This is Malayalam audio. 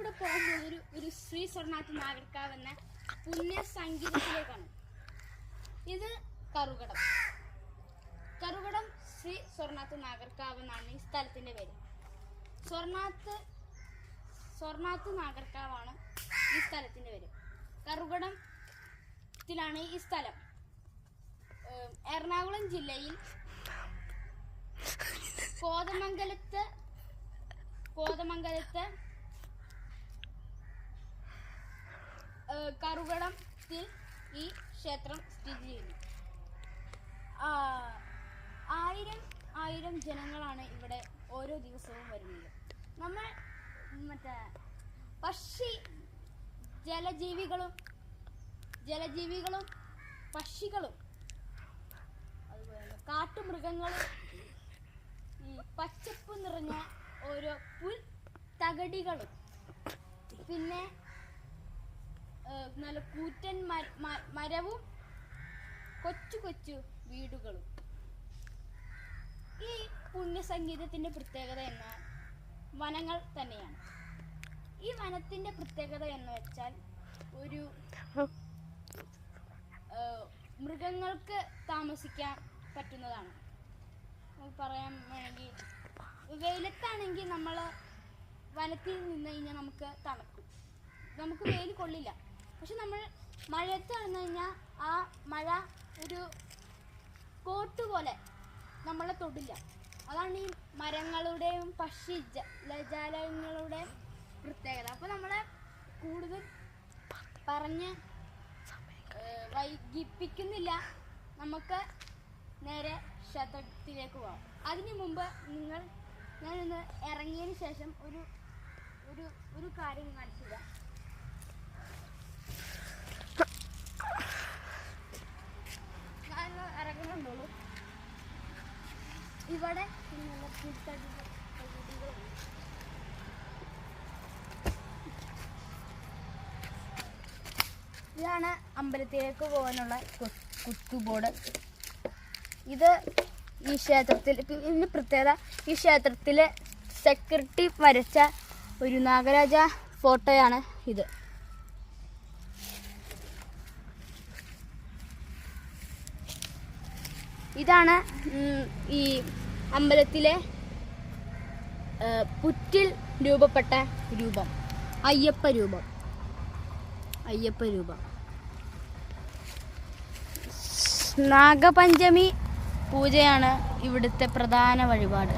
നമ്മളിവിടെ പോകുന്നത് ഒരു ശ്രീ സ്വർണ്ണാത്ത് നാഗർക്കാവ് എന്ന പുണ്യ സംഗീതത്തിലേക്കാണ്. ഇത് കറുകടം ശ്രീ സ്വർണ്ണാത്ത് നാഗർക്കാവ് എന്നാണ് ഈ സ്ഥലത്തിന്റെ പേര്. സ്വർണ്ണാത്ത് നാഗർക്കാവാണ് ഈ സ്ഥലത്തിന്റെ പേര്. കറുകടത്തിലാണ് ഈ സ്ഥലം. എറണാകുളം ജില്ലയിൽ കോതമംഗലത്ത് കറുകടത്തിൽ ഈ ക്ഷേത്രം സ്ഥിതി ചെയ്യുന്നു. ആയിരം ജനങ്ങളാണ് ഇവിടെ ഓരോ ദിവസവും വരുന്നത്. നമ്മൾ ജലജീവികളും പക്ഷികളും അതുപോലെ കാട്ടുമൃഗങ്ങളും ഈ പച്ചപ്പ് നിറഞ്ഞ ഓരോ പുൽ തകടികളും പിന്നെ നല്ല കൂറ്റൻ മരവും കൊച്ചു വീടുകളും. ഈ പുണ്യസംഗീതത്തിന്റെ പ്രത്യേകത എന്ന വനങ്ങൾ തന്നെയാണ്. ഈ വനത്തിന്റെ പ്രത്യേകത എന്ന് വെച്ചാൽ ഒരു മൃഗങ്ങൾക്ക് താമസിക്കാൻ പറ്റുന്നതാണ്. പറയാൻ വേണമെങ്കിൽ വെയിലത്താണെങ്കിൽ നമ്മൾ വനത്തിൽ നിന്ന് കഴിഞ്ഞാൽ നമുക്ക് തണുക്കും, നമുക്ക് വെയിൽ കൊള്ളില്ല. പക്ഷെ നമ്മൾ മഴയത്ത് നടന്നു കഴിഞ്ഞാൽ ആ മഴ ഒരു കോട്ട് പോലെ നമ്മളെ തൊടില്ല. അതാണ് ഈ മരങ്ങളുടെയും ജാലങ്ങളുടെയും പ്രത്യേകത. അപ്പോൾ നമ്മളെ കൂടുതൽ പറഞ്ഞ് വൈകിപ്പിക്കുന്നില്ല, നമുക്ക് നേരെ ക്ഷേത്രത്തിലേക്ക് പോകാം. അതിനു മുമ്പ് ഞാനൊന്ന് ഇറങ്ങിയതിന് ശേഷം ഒരു കാര്യം കാണിച്ചു തരാം. ഇറങ്ങുന്നുള്ളൂ. ഇവിടെ ഇതാണ് അമ്പലത്തിലേക്ക് പോകാനുള്ള കുത്തുബോർഡ്. ഇത് ഈ ക്ഷേത്രത്തിൽ ഇതിന് പ്രത്യേകത, ഈ ക്ഷേത്രത്തിലെ സെക്യൂരിറ്റി വരച്ച ഒരു നാഗരാജ ഫോട്ടോയാണ് ഇത്. ഇതാണ് ഈ അമ്പലത്തിലെ പുറ്റിൽ രൂപപ്പെട്ട രൂപം, അയ്യപ്പ രൂപം. നാഗപഞ്ചമി പൂജയാണ് ഇവിടുത്തെ പ്രധാന വഴിപാട്.